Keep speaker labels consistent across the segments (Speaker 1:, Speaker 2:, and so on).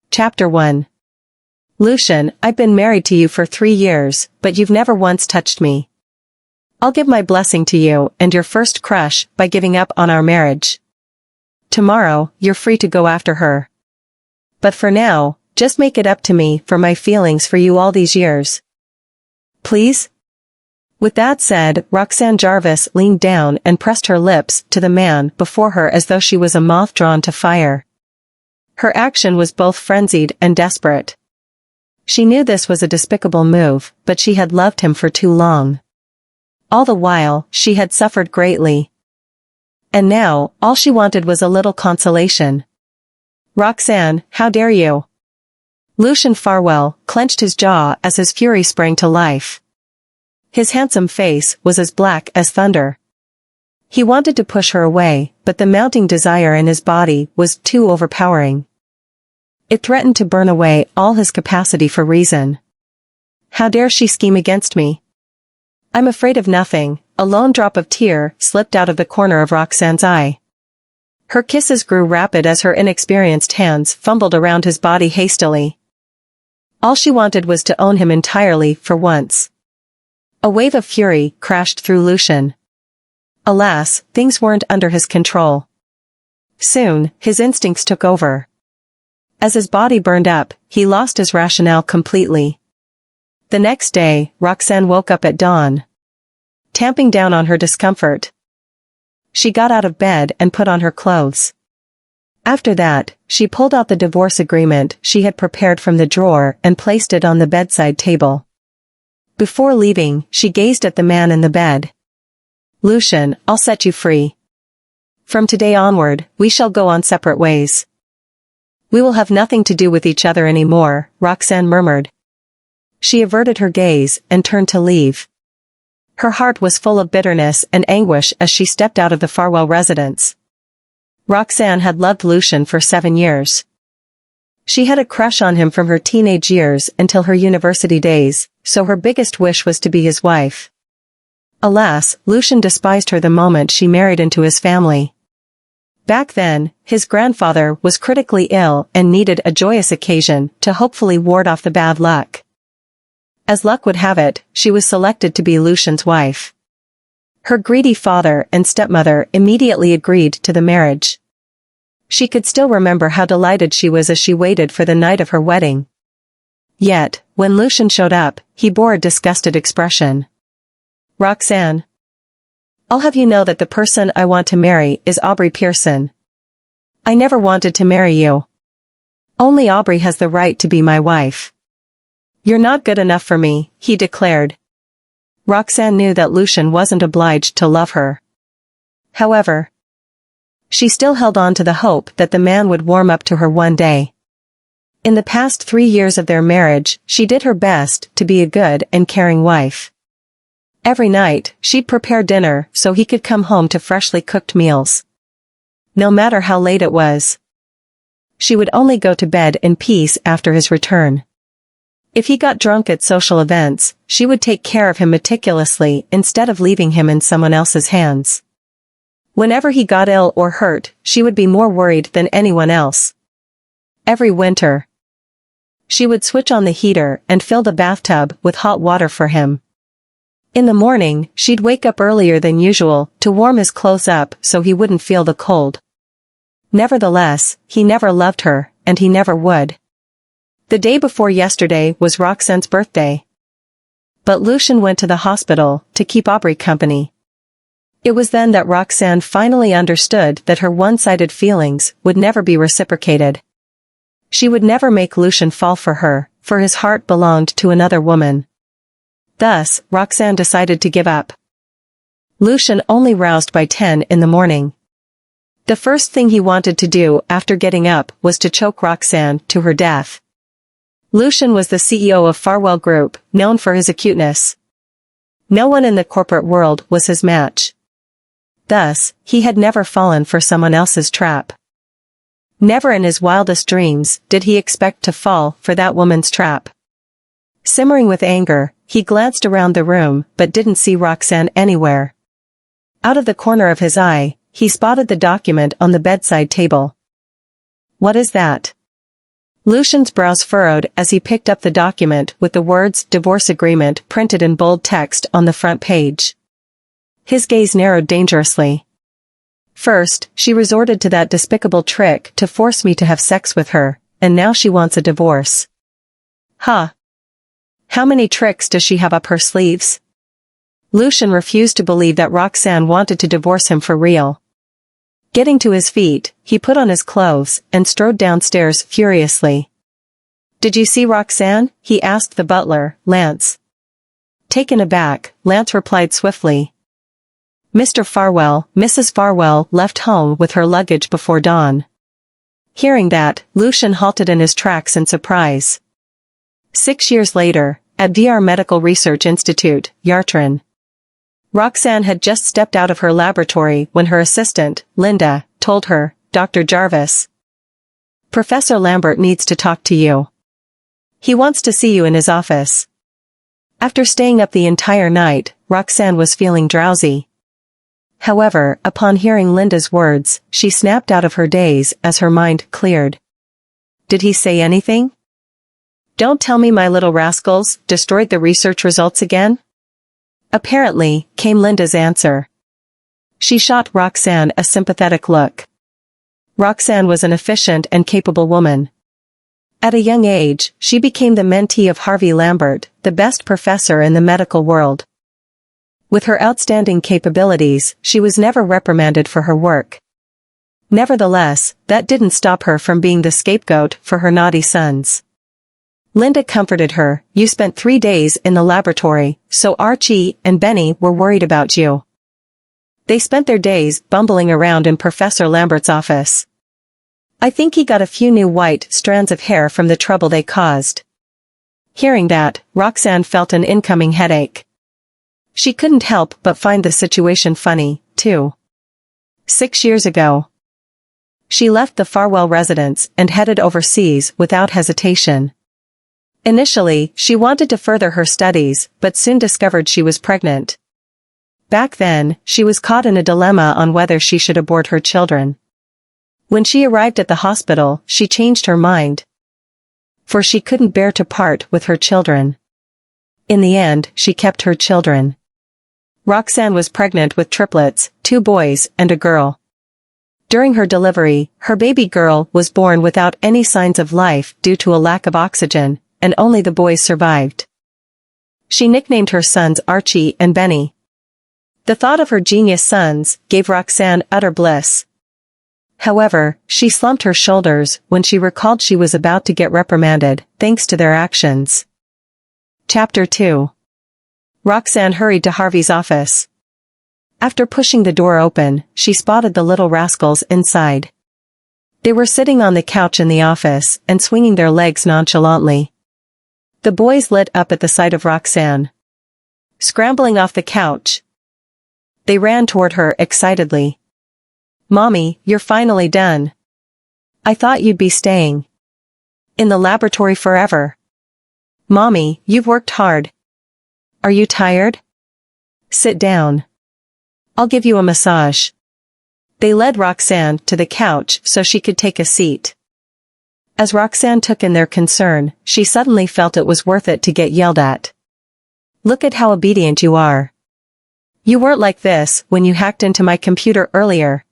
Speaker 1: Chapter 1. Lucian, I've been married to you for 3 years, but you've never once touched me. I'll give my blessing to you and your first crush by giving up on our marriage. Tomorrow, you're free to go after her. But for now, just make it up to me for my feelings for you all these years. Please? With that said, Roxanne Jarvis leaned down and pressed her lips to the man before her as though she was a moth drawn to fire. Her action was both frenzied and desperate. She knew this was a despicable move, but she had loved him for too long. All the while, she had suffered greatly. And now, all she wanted was a little consolation. Roxanne, how dare you? Lucian Farwell clenched his jaw as his fury sprang to life. His handsome face was as black as thunder. He wanted to push her away, but the mounting desire in his body was too overpowering. It threatened to burn away all his capacity for reason. How dare she scheme against me? I'm afraid of nothing. A lone drop of tear slipped out of the corner of Roxanne's eye. Her kisses grew rapid as her inexperienced hands fumbled around his body hastily. All she wanted was to own him entirely for once. A wave of fury crashed through Lucian. Alas, things weren't under his control. Soon, his instincts took over. As his body burned up, he lost his rationale completely. The next day, Roxanne woke up at dawn, tamping down on her discomfort. She got out of bed and put on her clothes. After that, she pulled out the divorce agreement she had prepared from the drawer and placed it on the bedside table. Before leaving, she gazed at the man in the bed. Lucian, I'll set you free. From today onward, we shall go on separate ways. We will have nothing to do with each other anymore, Roxanne murmured. She averted her gaze and turned to leave. Her heart was full of bitterness and anguish as she stepped out of the Farwell residence. Roxanne had loved Lucian for 7 years. She had a crush on him from her teenage years until her university days, so her biggest wish was to be his wife. Alas, Lucian despised her the moment she married into his family. Back then, his grandfather was critically ill and needed a joyous occasion to hopefully ward off the bad luck. As luck would have it, she was selected to be Lucian's wife. Her greedy father and stepmother immediately agreed to the marriage. She could still remember how delighted she was as she waited for the night of her wedding. Yet, when Lucian showed up, he bore a disgusted expression. Roxanne, I'll have you know that the person I want to marry is Aubrey Pearson. I never wanted to marry you. Only Aubrey has the right to be my wife. You're not good enough for me, he declared. Roxanne knew that Lucian wasn't obliged to love her. However, she still held on to the hope that the man would warm up to her one day. In the past 3 years of their marriage, she did her best to be a good and caring wife. Every night, she'd prepare dinner so he could come home to freshly cooked meals. No matter how late it was, she would only go to bed in peace after his return. If he got drunk at social events, she would take care of him meticulously instead of leaving him in someone else's hands. Whenever he got ill or hurt, she would be more worried than anyone else. Every winter, she would switch on the heater and fill the bathtub with hot water for him. In the morning, she'd wake up earlier than usual to warm his clothes up so he wouldn't feel the cold. Nevertheless, he never loved her, and he never would. The day before yesterday was Roxanne's birthday. But Lucian went to the hospital to keep Aubrey company. It was then that Roxanne finally understood that her one-sided feelings would never be reciprocated. She would never make Lucian fall for her, for his heart belonged to another woman. Thus, Roxanne decided to give up. Lucian only roused by 10 in the morning. The first thing he wanted to do after getting up was to choke Roxanne to her death. Lucian was the CEO of Farwell Group, known for his acuteness. No one in the corporate world was his match. Thus, he had never fallen for someone else's trap. Never in his wildest dreams did he expect to fall for that woman's trap. Simmering with anger, he glanced around the room but didn't see Roxanne anywhere. Out of the corner of his eye, he spotted the document on the bedside table. What is that? Lucian's brows furrowed as he picked up the document with the words divorce agreement printed in bold text on the front page. His gaze narrowed dangerously. First, she resorted to that despicable trick to force me to have sex with her, and now she wants a divorce. Huh. How many tricks does she have up her sleeves? Lucian refused to believe that Roxanne wanted to divorce him for real. Getting to his feet, he put on his clothes and strode downstairs furiously. Did you see Roxanne? He asked the butler, Lance. Taken aback, Lance replied swiftly. Mr. Farwell, Mrs. Farwell left home with her luggage before dawn. Hearing that, Lucian halted in his tracks in surprise. 6 years later, at VR Medical Research Institute, Yartran. Roxanne had just stepped out of her laboratory when her assistant, Linda, told her, Dr. Jarvis. Professor Lambert needs to talk to you. He wants to see you in his office. After staying up the entire night, Roxanne was feeling drowsy. However, upon hearing Linda's words, she snapped out of her daze as her mind cleared. Did he say anything? Don't tell me my little rascals destroyed the research results again? Apparently, came Linda's answer. She shot Roxanne a sympathetic look. Roxanne was an efficient and capable woman. At a young age, she became the mentee of Harvey Lambert, the best professor in the medical world. With her outstanding capabilities, she was never reprimanded for her work. Nevertheless, that didn't stop her from being the scapegoat for her naughty sons. Linda comforted her, you spent 3 days in the laboratory, so Archie and Benny were worried about you. They spent their days bumbling around in Professor Lambert's office. I think he got a few new white strands of hair from the trouble they caused. Hearing that, Roxanne felt an incoming headache. She couldn't help but find the situation funny, too. 6 years ago. She left the Farwell residence and headed overseas without hesitation. Initially, she wanted to further her studies, but soon discovered she was pregnant. Back then, she was caught in a dilemma on whether she should abort her children. When she arrived at the hospital, she changed her mind. For she couldn't bear to part with her children. In the end, she kept her children. Roxanne was pregnant with triplets, 2 boys and a girl. During her delivery, her baby girl was born without any signs of life due to a lack of oxygen, and only the boys survived. She nicknamed her sons Archie and Benny. The thought of her genius sons gave Roxanne utter bliss. However, she slumped her shoulders when she recalled she was about to get reprimanded, thanks to their actions. Chapter 2. Roxanne hurried to Harvey's office. After pushing the door open, she spotted the little rascals inside. They were sitting on the couch in the office and swinging their legs nonchalantly. The boys lit up at the sight of Roxanne. Scrambling off the couch, they ran toward her excitedly. Mommy, you're finally done. I thought you'd be staying in the laboratory forever. Mommy, you've worked hard. Are you tired? Sit down. I'll give you a massage. They led Roxanne to the couch so she could take a seat. As Roxanne took in their concern, she suddenly felt it was worth it to get yelled at. Look at how obedient you are. You weren't like this when you hacked into my computer earlier.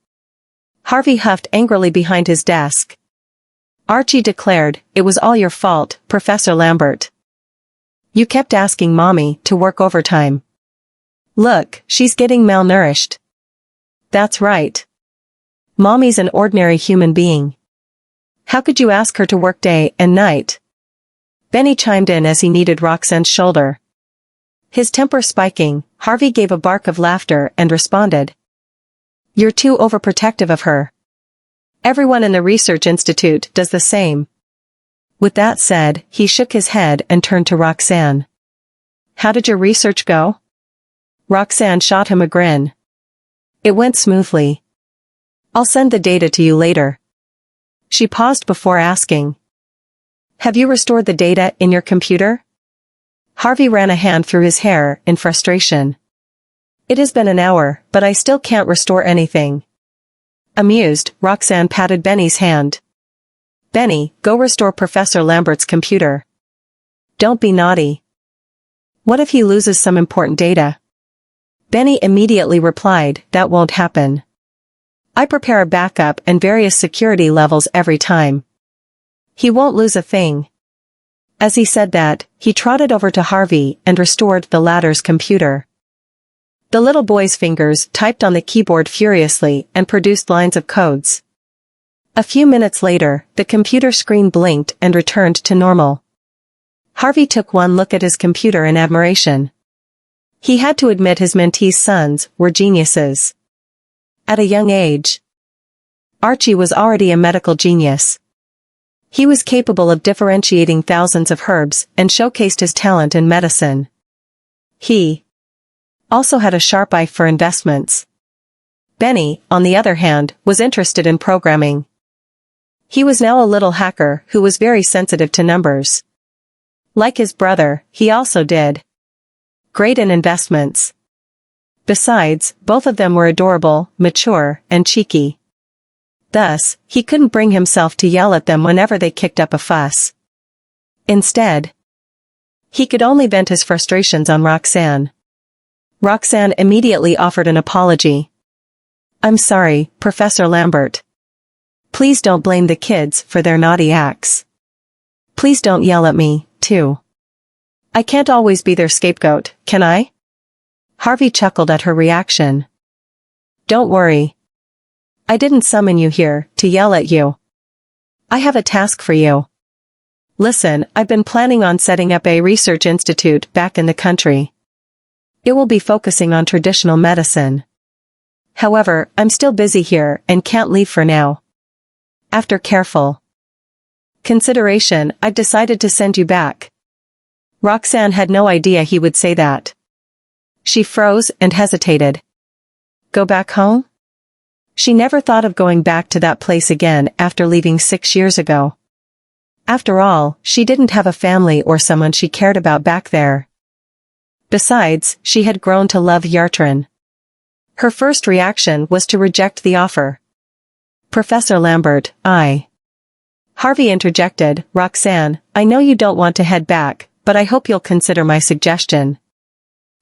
Speaker 1: Harvey huffed angrily behind his desk. Archie declared, it was all your fault, Professor Lambert. You kept asking Mommy to work overtime. Look, she's getting malnourished. That's right. Mommy's an ordinary human being. How could you ask her to work day and night? Benny chimed in as he kneaded Roxanne's shoulder. His temper spiking, Harvey gave a bark of laughter and responded. You're too overprotective of her. Everyone in the research institute does the same. With that said, he shook his head and turned to Roxanne. How did your research go? Roxanne shot him a grin. It went smoothly. I'll send the data to you later. She paused before asking. Have you restored the data in your computer? Harvey ran a hand through his hair in frustration. It has been an hour, but I still can't restore anything. Amused, Roxanne patted Benny's hand. Benny, go restore Professor Lambert's computer. Don't be naughty. What if he loses some important data? Benny immediately replied, that won't happen. I prepare a backup and various security levels every time. He won't lose a thing. As he said that, he trotted over to Harvey and restored the latter's computer. The little boy's fingers typed on the keyboard furiously and produced lines of codes. A few minutes later, the computer screen blinked and returned to normal. Harvey took one look at his computer in admiration. He had to admit his mentee's sons were geniuses. At a young age, Archie was already a medical genius. He was capable of differentiating thousands of herbs and showcased his talent in medicine. He also had a sharp eye for investments. Benny, on the other hand, was interested in programming. He was now a little hacker who was very sensitive to numbers. Like his brother, he also did great in investments. Besides, both of them were adorable, mature, and cheeky. Thus, he couldn't bring himself to yell at them whenever they kicked up a fuss. Instead, he could only vent his frustrations on Roxanne. Roxanne immediately offered an apology. I'm sorry, Professor Lambert. Please don't blame the kids for their naughty acts. Please don't yell at me, too. I can't always be their scapegoat, can I? Harvey chuckled at her reaction. Don't worry. I didn't summon you here to yell at you. I have a task for you. Listen, I've been planning on setting up a research institute back in the country. It will be focusing on traditional medicine. However, I'm still busy here and can't leave for now. After careful consideration, I've decided to send you back. Roxanne had no idea he would say that. She froze and hesitated. Go back home? She never thought of going back to that place again after leaving 6 years ago. After all, she didn't have a family or someone she cared about back there. Besides, she had grown to love Yartran. Her first reaction was to reject the offer. Professor Lambert, Harvey interjected, Roxanne, I know you don't want to head back, but I hope you'll consider my suggestion.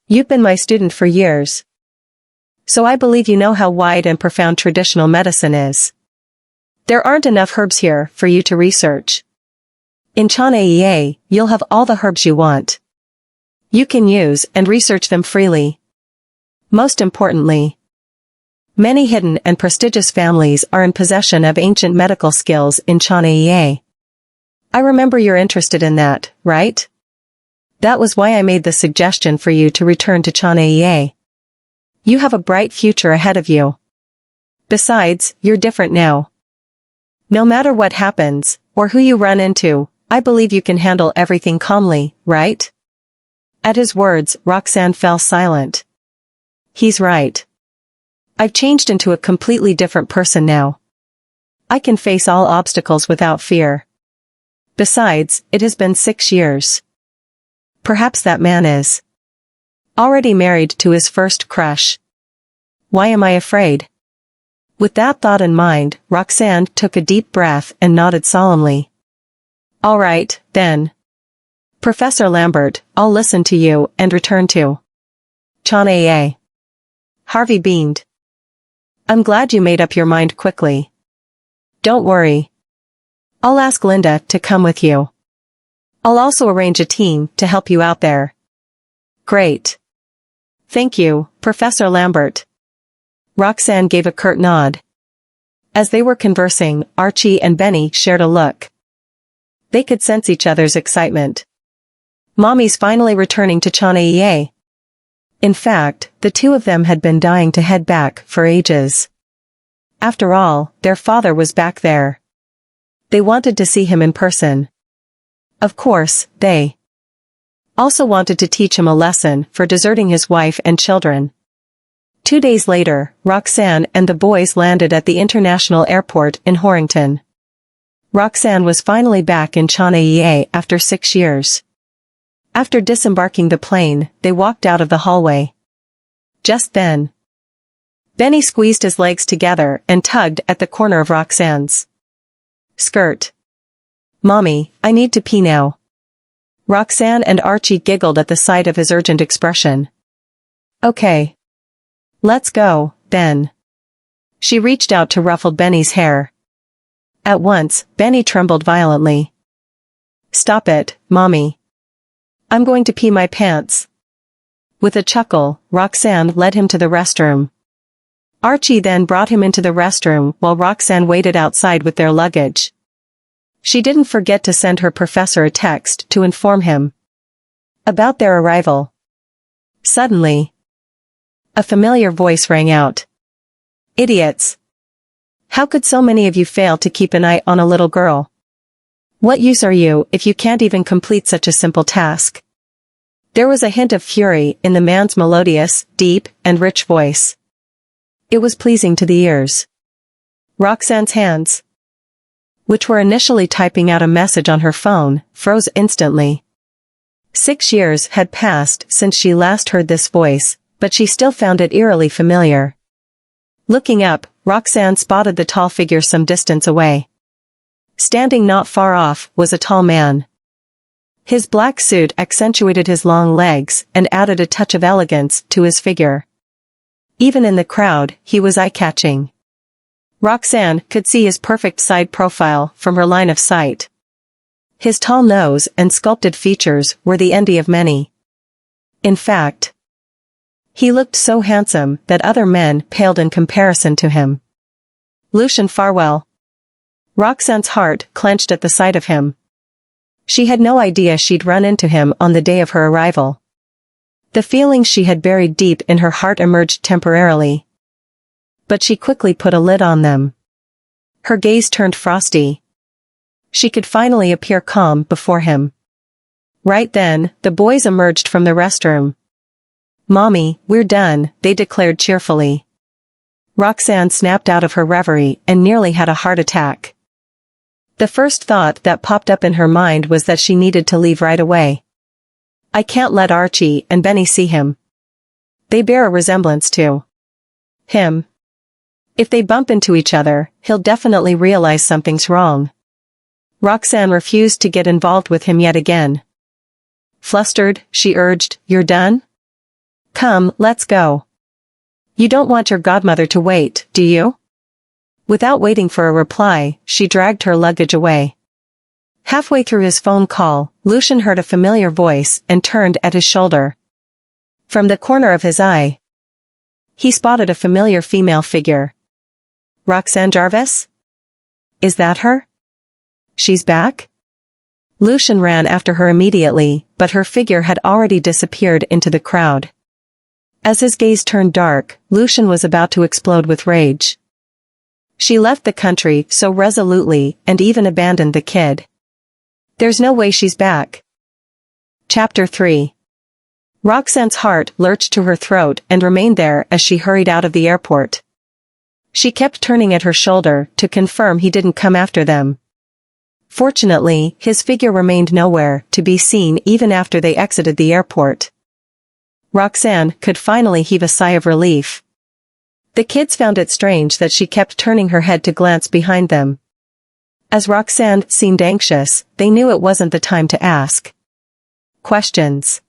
Speaker 1: You've been my student for years. So I believe you know how wide and profound traditional medicine is. There aren't enough herbs here for you to research. In Chanae, you'll have all the herbs you want. You can use and research them freely. Most importantly, many hidden and prestigious families are in possession of ancient medical skills in Chanae. I remember you're interested in that, right? That was why I made the suggestion for you to return to Chanae. You have a bright future ahead of you. Besides, you're different now. No matter what happens, or who you run into, I believe you can handle everything calmly, right? At his words, Roxanne fell silent. He's right. I've changed into a completely different person now. I can face all obstacles without fear. Besides, it has been 6 years. Perhaps that man is already married to his first crush. Why am I afraid? With that thought in mind, Roxanne took a deep breath and nodded solemnly. All right, then. Professor Lambert, I'll listen to you and return to Chanae. Harvey beamed. I'm glad you made up your mind quickly. Don't worry. I'll ask Linda to come with you. I'll also arrange a team to help you out there. Great. Thank you, Professor Lambert. Roxanne gave a curt nod. As they were conversing, Archie and Benny shared a look. They could sense each other's excitement. Mommy's finally returning to Chanae. In fact, the two of them had been dying to head back for ages. After all, their father was back there. They wanted to see him in person. Of course, they also wanted to teach him a lesson for deserting his wife and children. 2 days later, Roxanne and the boys landed at the international airport in Horrington. Roxanne was finally back in Chanae after 6 years. After disembarking the plane, they walked out of the hallway. Just then, Benny squeezed his legs together and tugged at the corner of Roxanne's skirt. Mommy, I need to pee now. Roxanne and Archie giggled at the sight of his urgent expression. Okay. Let's go, then. She reached out to ruffle Benny's hair. At once, Benny trembled violently. Stop it, Mommy. I'm going to pee my pants. With a chuckle, Roxanne led him to the restroom. Archie then brought him into the restroom while Roxanne waited outside with their luggage. She didn't forget to send her professor a text to inform him about their arrival. Suddenly, a familiar voice rang out. Idiots! How could so many of you fail to keep an eye on a little girl? What use are you if you can't even complete such a simple task? There was a hint of fury in the man's melodious, deep, and rich voice. It was pleasing to the ears. Roxanne's hands, which were initially typing out a message on her phone, froze instantly. 6 years had passed since she last heard this voice, but she still found it eerily familiar. Looking up, Roxanne spotted the tall figure some distance away. Standing not far off was a tall man. His black suit accentuated his long legs and added a touch of elegance to his figure. Even in the crowd, he was eye-catching. Roxanne could see his perfect side profile from her line of sight. His tall nose and sculpted features were the envy of many. In fact, he looked so handsome that other men paled in comparison to him. Lucien Farwell. Roxanne's heart clenched at the sight of him. She had no idea she'd run into him on the day of her arrival. The feelings she had buried deep in her heart emerged temporarily. But she quickly put a lid on them. Her gaze turned frosty. She could finally appear calm before him. Right then, the boys emerged from the restroom. Mommy, we're done, they declared cheerfully. Roxanne snapped out of her reverie and nearly had a heart attack. The first thought that popped up in her mind was that she needed to leave right away. I can't let Archie and Benny see him. They bear a resemblance to him. If they bump into each other, he'll definitely realize something's wrong. Roxanne refused to get involved with him yet again. Flustered, she urged, You're done? Come, let's go. You don't want your godmother to wait, do you? Without waiting for a reply, she dragged her luggage away. Halfway through his phone call, Lucien heard a familiar voice and turned at his shoulder. From the corner of his eye, he spotted a familiar female figure. Roxanne Jarvis? Is that her? She's back? Lucien ran after her immediately, but her figure had already disappeared into the crowd. As his gaze turned dark, Lucien was about to explode with rage. She left the country so resolutely and even abandoned the kid. There's no way she's back. Chapter 3. Roxanne's heart lurched to her throat and remained there as she hurried out of the airport. She kept turning at her shoulder to confirm he didn't come after them. Fortunately, his figure remained nowhere to be seen even after they exited the airport. Roxanne could finally heave a sigh of relief. The kids found it strange that she kept turning her head to glance behind them. As Roxanne seemed anxious, they knew it wasn't the time to ask questions.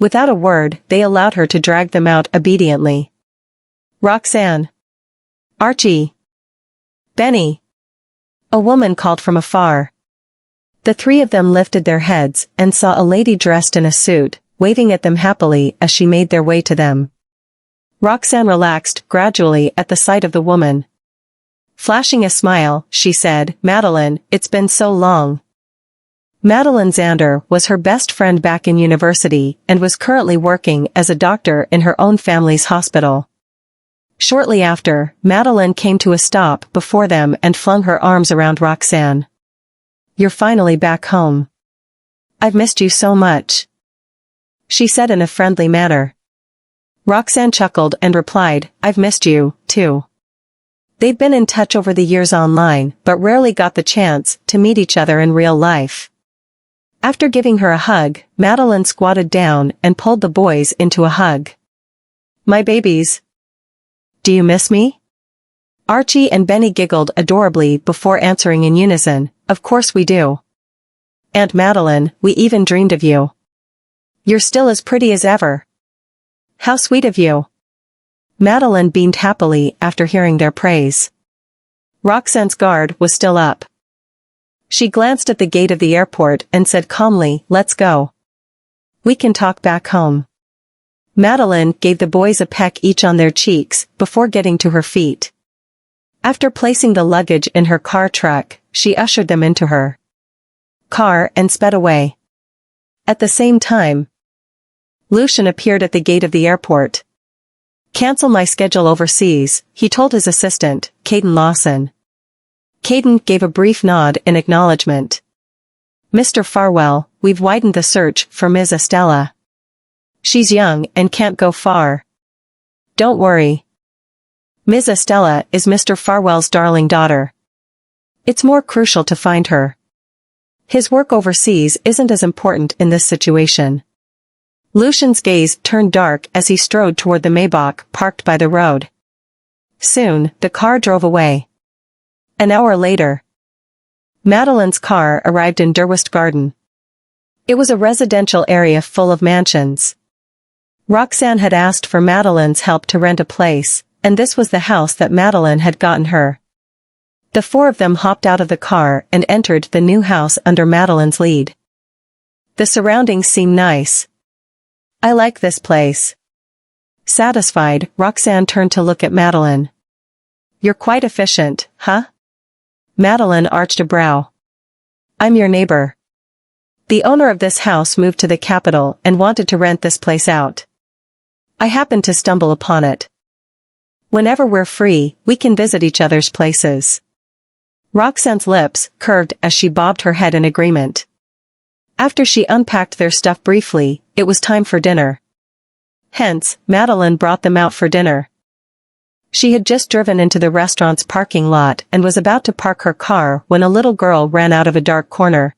Speaker 1: Without a word, they allowed her to drag them out obediently. Roxanne. Archie. Benny. A woman called from afar. The three of them lifted their heads and saw a lady dressed in a suit, waving at them happily as she made their way to them. Roxanne relaxed gradually at the sight of the woman. Flashing a smile, she said, Madeline, it's been so long. Madeline Zander was her best friend back in university and was currently working as a doctor in her own family's hospital. Shortly after, Madeline came to a stop before them and flung her arms around Roxanne. You're finally back home. I've missed you so much, she said in a friendly manner. Roxanne chuckled and replied, I've missed you, too. They'd been in touch over the years online, but rarely got the chance to meet each other in real life. After giving her a hug, Madeline squatted down and pulled the boys into a hug. My babies. Do you miss me? Archie and Benny giggled adorably before answering in unison, Of course we do. Aunt Madeline, we even dreamed of you. You're still as pretty as ever. How sweet of you. Madeline beamed happily after hearing their praise. Roxanne's guard was still up. She glanced at the gate of the airport and said calmly, let's go. We can talk back home. Madeline gave the boys a peck each on their cheeks before getting to her feet. After placing the luggage in her car truck, she ushered them into her car and sped away. At the same time, Lucian appeared at the gate of the airport. Cancel my schedule overseas, he told his assistant, Caden Lawson. Caden gave a brief nod in acknowledgement. Mr. Farwell, we've widened the search for Ms. Estella. She's young and can't go far. Don't worry. Ms. Estella is Mr. Farwell's darling daughter. It's more crucial to find her. His work overseas isn't as important in this situation. Lucian's gaze turned dark as he strode toward the Maybach parked by the road. Soon, the car drove away. An hour later, Madeline's car arrived in Derwest Garden. It was a residential area full of mansions. Roxanne had asked for Madeline's help to rent a place, and this was the house that Madeline had gotten her. The four of them hopped out of the car and entered the new house under Madeline's lead. The surroundings seemed nice. I like this place. Satisfied, Roxanne turned to look at Madeline. You're quite efficient, huh? Madeline arched a brow. I'm your neighbor. The owner of this house moved to the capital and wanted to rent this place out. I happened to stumble upon it. Whenever we're free, we can visit each other's places. Roxanne's lips curved as she bobbed her head in agreement. After she unpacked their stuff briefly, it was time for dinner. Hence, Madeline brought them out for dinner. She had just driven into the restaurant's parking lot and was about to park her car when a little girl ran out of a dark corner.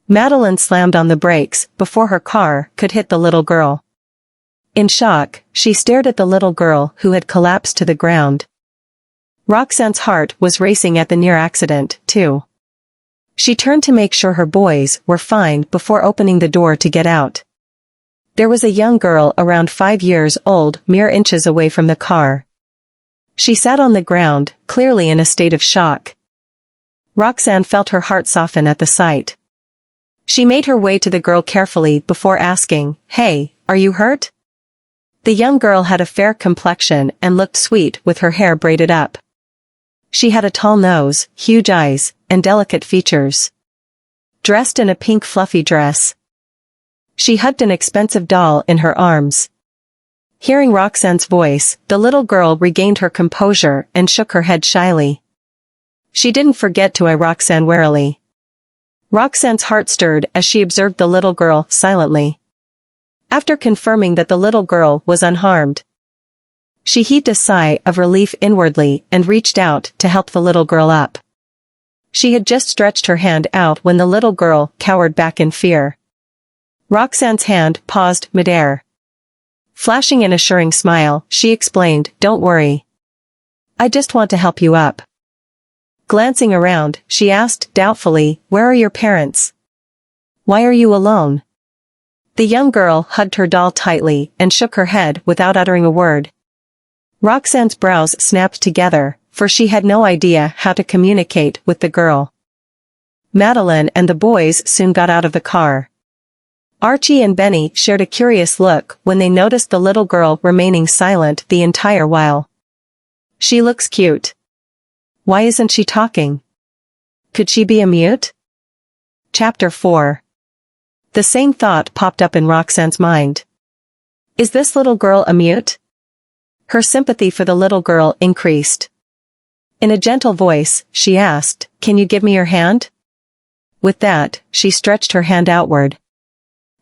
Speaker 1: Madeline slammed on the brakes before her car could hit the little girl. In shock, she stared at the little girl who had collapsed to the ground. Roxanne's heart was racing at the near accident, too. She turned to make sure her boys were fine before opening the door to get out. There was a young girl around 5 years old mere inches away from the car. She sat on the ground, clearly in a state of shock. Roxanne felt her heart soften at the sight. She made her way to the girl carefully before asking, "Hey, are you hurt?" The young girl had a fair complexion and looked sweet with her hair braided up. She had a tall nose, huge eyes, and delicate features. Dressed in a pink fluffy dress, she hugged an expensive doll in her arms. Hearing Roxanne's voice, the little girl regained her composure and shook her head shyly. She didn't forget to eye Roxanne warily. Roxanne's heart stirred as she observed the little girl silently. After confirming that the little girl was unharmed, she heaved a sigh of relief inwardly and reached out to help the little girl up. She had just stretched her hand out when the little girl cowered back in fear. Roxanne's hand paused midair. Flashing an assuring smile, she explained, "Don't worry. I just want to help you up." Glancing around, she asked doubtfully, "Where are your parents? Why are you alone?" The young girl hugged her doll tightly and shook her head without uttering a word. Roxanne's brows snapped together, for she had no idea how to communicate with the girl. Madeline and the boys soon got out of the car. Archie and Benny shared a curious look when they noticed the little girl remaining silent the entire while. She looks cute. Why isn't she talking? Could she be a mute? Chapter 4. The same thought popped up in Roxanne's mind. Is this little girl a mute? Her sympathy for the little girl increased. In a gentle voice, she asked, "Can you give me your hand?" With that, she stretched her hand outward.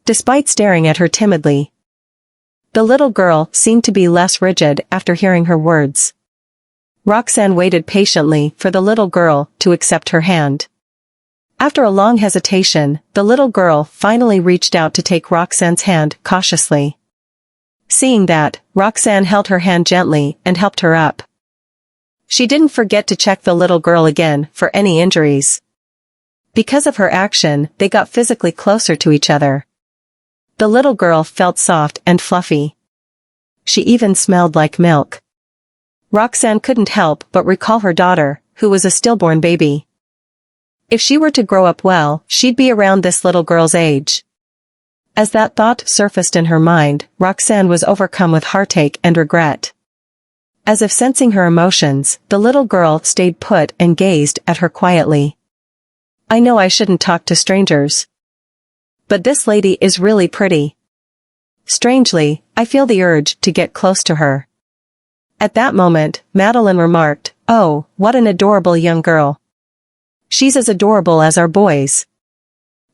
Speaker 1: Despite staring at her timidly, the little girl seemed to be less rigid after hearing her words. Roxanne waited patiently for the little girl to accept her hand. After a long hesitation, the little girl finally reached out to take Roxanne's hand cautiously. Seeing that, Roxanne held her hand gently and helped her up. She didn't forget to check the little girl again for any injuries. Because of her action, they got physically closer to each other. The little girl felt soft and fluffy. She even smelled like milk. Roxanne couldn't help but recall her daughter, who was a stillborn baby. If she were to grow up well, she'd be around this little girl's age. As that thought surfaced in her mind, Roxanne was overcome with heartache and regret. As if sensing her emotions, the little girl stayed put and gazed at her quietly. I know I shouldn't talk to strangers. But this lady is really pretty. Strangely, I feel the urge to get close to her. At that moment, Madeline remarked, "Oh, what an adorable young girl. She's as adorable as our boys."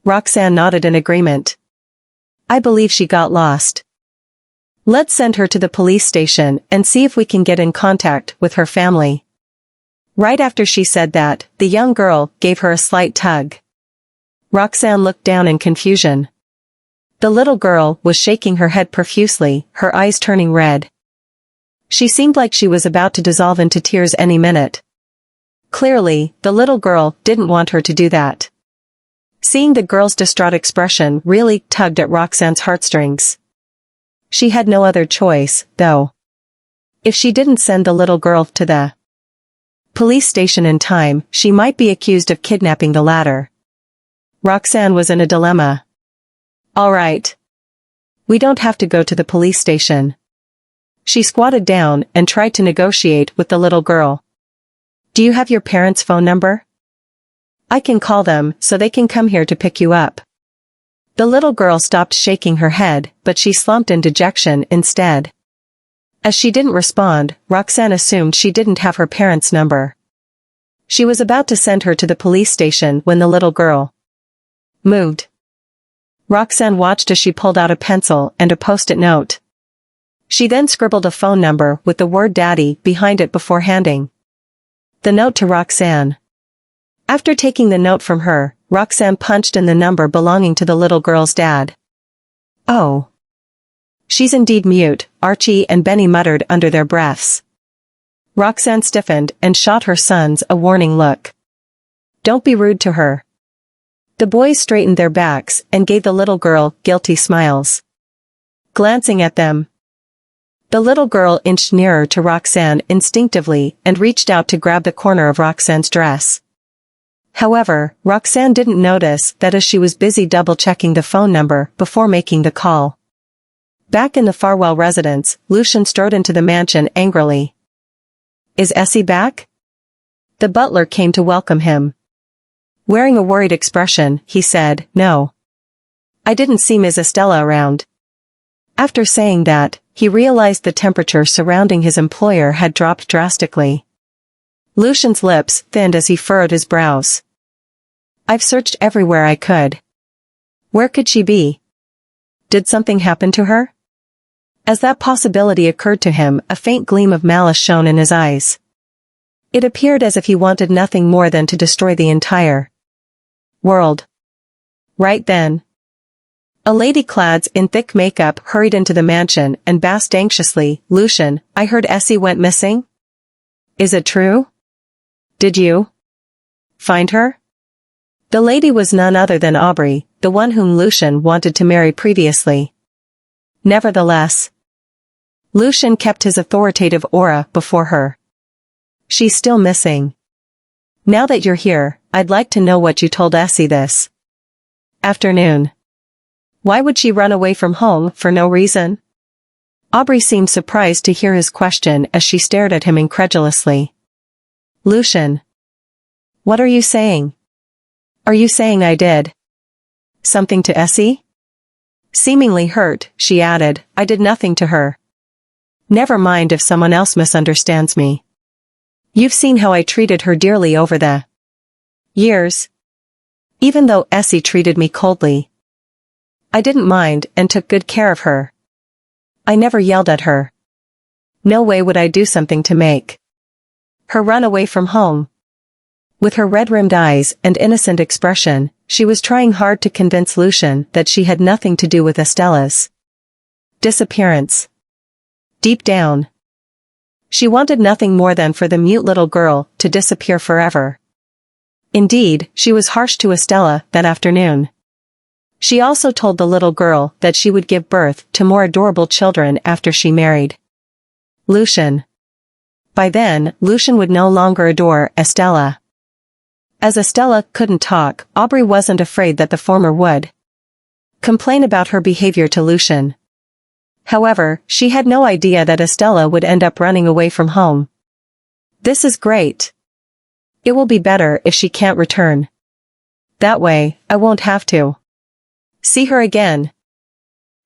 Speaker 1: Roxanne nodded in agreement. I believe she got lost. Let's send her to the police station and see if we can get in contact with her family. Right after she said that, the young girl gave her a slight tug. Roxanne looked down in confusion. The little girl was shaking her head profusely, her eyes turning red. She seemed like she was about to dissolve into tears any minute. Clearly, the little girl didn't want her to do that. Seeing the girl's distraught expression really tugged at Roxanne's heartstrings. She had no other choice, though. If she didn't send the little girl to the police station in time, she might be accused of kidnapping the latter. Roxanne was in a dilemma. All right. We don't have to go to the police station. She squatted down and tried to negotiate with the little girl. Do you have your parents' phone number? I can call them so they can come here to pick you up. The little girl stopped shaking her head, but she slumped in dejection instead. As she didn't respond, Roxanne assumed she didn't have her parents' number. She was about to send her to the police station when the little girl moved. Roxanne watched as she pulled out a pencil and a post-it note. She then scribbled a phone number with the word Daddy behind it before handing the note to Roxanne. After taking the note from her, Roxanne punched in the number belonging to the little girl's dad. Oh. She's indeed mute, Archie and Benny muttered under their breaths. Roxanne stiffened and shot her sons a warning look. Don't be rude to her. The boys straightened their backs and gave the little girl guilty smiles. Glancing at them, the little girl inched nearer to Roxanne instinctively and reached out to grab the corner of Roxanne's dress. However, Roxanne didn't notice that as she was busy double-checking the phone number before making the call. Back in the Farwell residence, Lucien strode into the mansion angrily. Is Essie back? The butler came to welcome him. Wearing a worried expression, he said, No. I didn't see Ms. Estella around. After saying that, he realized the temperature surrounding his employer had dropped drastically. Lucien's lips thinned as he furrowed his brows. I've searched everywhere I could. Where could she be? Did something happen to her? As that possibility occurred to him, a faint gleam of malice shone in his eyes. It appeared as if he wanted nothing more than to destroy the entire world. Right then, a lady clad in thick makeup hurried into the mansion and basked anxiously, Lucien, I heard Essie went missing? Is it true? Did you find her? The lady was none other than Aubrey, the one whom Lucien wanted to marry previously. Nevertheless, Lucien kept his authoritative aura before her. She's still missing. Now that you're here, I'd like to know what you told Essie this afternoon. Why would she run away from home for no reason? Aubrey seemed surprised to hear his question as she stared at him incredulously. Lucien. What are you saying? Are you saying I did something to Essie? Seemingly hurt, she added, I did nothing to her. Never mind if someone else misunderstands me. You've seen how I treated her dearly over the years. Even though Essie treated me coldly, I didn't mind and took good care of her. I never yelled at her. No way would I do something to make her run away from home. With her red-rimmed eyes and innocent expression, she was trying hard to convince Lucien that she had nothing to do with Estella's disappearance. Deep down, she wanted nothing more than for the mute little girl to disappear forever. Indeed, she was harsh to Estella that afternoon. She also told the little girl that she would give birth to more adorable children after she married Lucian. By then, Lucian would no longer adore Estella. As Estella couldn't talk, Aubrey wasn't afraid that the former would complain about her behavior to Lucian. However, she had no idea that Estella would end up running away from home. This is great. It will be better if she can't return. That way, I won't have to see her again.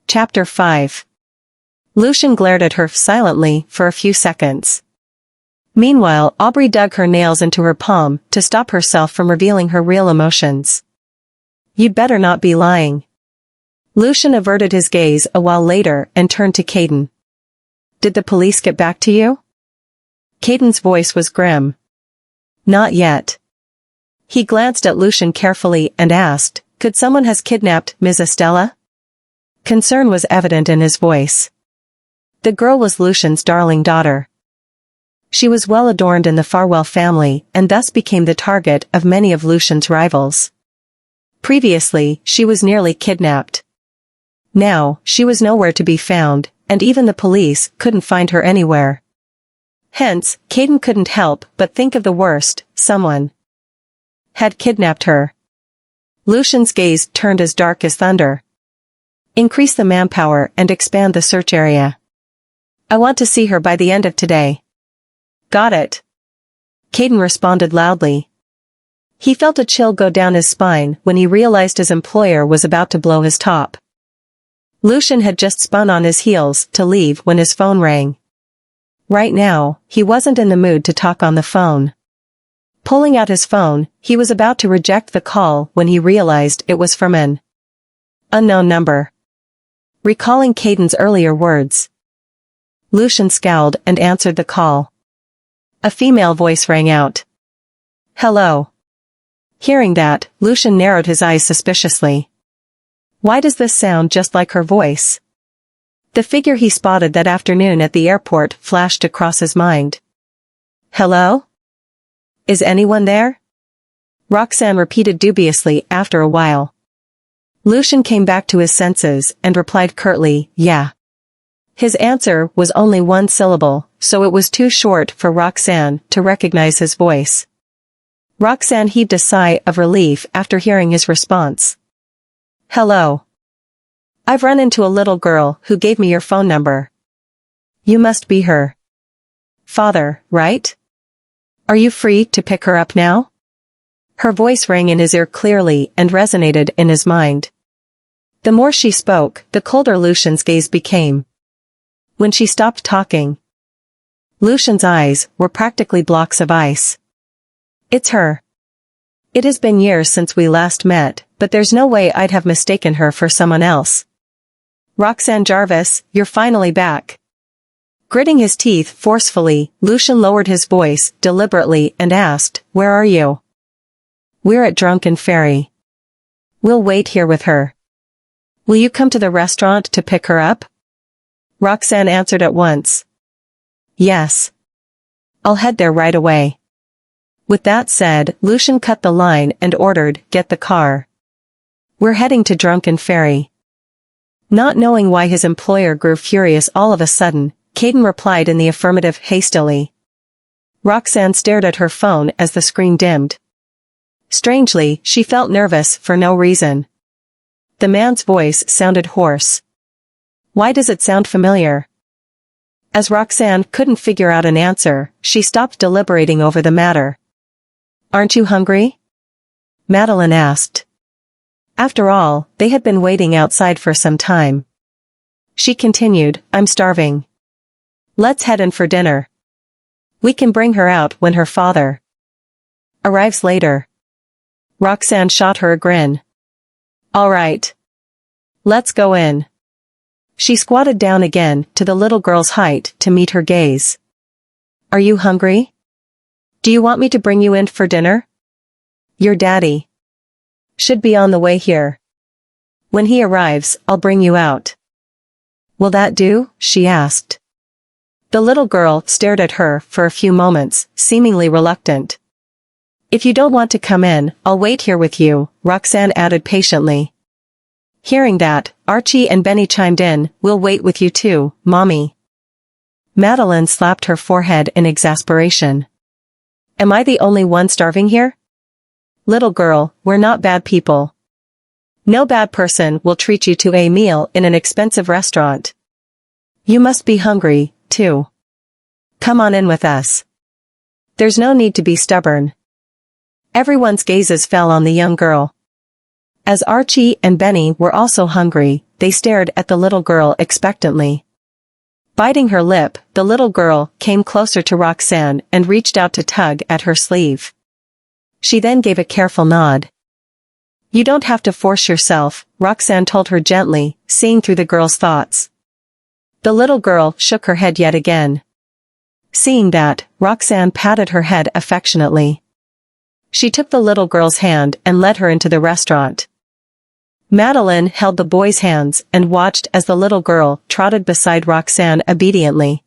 Speaker 1: Chapter 5. Lucian glared at her silently for a few seconds. Meanwhile, Aubrey dug her nails into her palm to stop herself from revealing her real emotions. You'd better not be lying. Lucian averted his gaze a while later and turned to Caden. Did the police get back to you? Caden's voice was grim. Not yet. He glanced at Lucian carefully and asked, could someone has kidnapped Ms. Estella? Concern was evident in his voice. The girl was Lucian's darling daughter. She was well adorned in the Farwell family and thus became the target of many of Lucian's rivals. Previously, she was nearly kidnapped. Now, she was nowhere to be found, and even the police couldn't find her anywhere. Hence, Caden couldn't help but think of the worst, someone had kidnapped her. Lucian's gaze turned as dark as thunder. Increase the manpower and expand the search area. I want to see her by the end of today. Got it. Caden responded loudly. He felt a chill go down his spine when he realized his employer was about to blow his top. Lucian had just spun on his heels to leave when his phone rang. Right now, he wasn't in the mood to talk on the phone. Pulling out his phone, he was about to reject the call when he realized it was from an unknown number. Recalling Caden's earlier words, Lucian scowled and answered the call. A female voice rang out. Hello. Hearing that, Lucian narrowed his eyes suspiciously. Why does this sound just like her voice? The figure he spotted that afternoon at the airport flashed across his mind. Hello? Is anyone there? Roxanne repeated dubiously after a while. Lucian came back to his senses and replied curtly, yeah. His answer was only one syllable, so it was too short for Roxanne to recognize his voice. Roxanne heaved a sigh of relief after hearing his response. Hello. I've run into a little girl who gave me your phone number. You must be her father, right? Are you free to pick her up now? Her voice rang in his ear clearly and resonated in his mind. The more she spoke, the colder Lucian's gaze became. When she stopped talking, Lucian's eyes were practically blocks of ice. It's her. It has been years since we last met, but there's no way I'd have mistaken her for someone else. Roxanne Jarvis, you're finally back. Gritting his teeth forcefully, Lucian lowered his voice deliberately and asked, where are you? We're at Drunken Fairy. We'll wait here with her. Will you come to the restaurant to pick her up? Roxanne answered at once. Yes. I'll head there right away. With that said, Lucian cut the line and ordered, get the car. We're heading to Drunken Fairy. Not knowing why his employer grew furious all of a sudden, Caden replied in the affirmative hastily. Roxanne stared at her phone as the screen dimmed. Strangely, she felt nervous for no reason. The man's voice sounded hoarse. Why does it sound familiar? As Roxanne couldn't figure out an answer, she stopped deliberating over the matter. Aren't you hungry? Madeline asked. After all, they had been waiting outside for some time. She continued, I'm starving. Let's head in for dinner. We can bring her out when her father arrives later. Roxanne shot her a grin. All right. Let's go in. She squatted down again to the little girl's height to meet her gaze. Are you hungry? Do you want me to bring you in for dinner? Your daddy should be on the way here. When he arrives, I'll bring you out. Will that do? She asked. The little girl stared at her for a few moments, seemingly reluctant. If you don't want to come in, I'll wait here with you, Roxanne added patiently. Hearing that, Archie and Benny chimed in, we'll wait with you too, Mommy. Madeline slapped her forehead in exasperation. Am I the only one starving here? Little girl, we're not bad people. No bad person will treat you to a meal in an expensive restaurant. You must be hungry, too. Come on in with us. There's no need to be stubborn. Everyone's gazes fell on the young girl. As Archie and Benny were also hungry, they stared at the little girl expectantly. Biting her lip, the little girl came closer to Roxanne and reached out to tug at her sleeve. She then gave a careful nod. You don't have to force yourself, Roxanne told her gently, seeing through the girl's thoughts. The little girl shook her head yet again. Seeing that, Roxanne patted her head affectionately. She took the little girl's hand and led her into the restaurant. Madeline held the boy's hands and watched as the little girl trotted beside Roxanne obediently.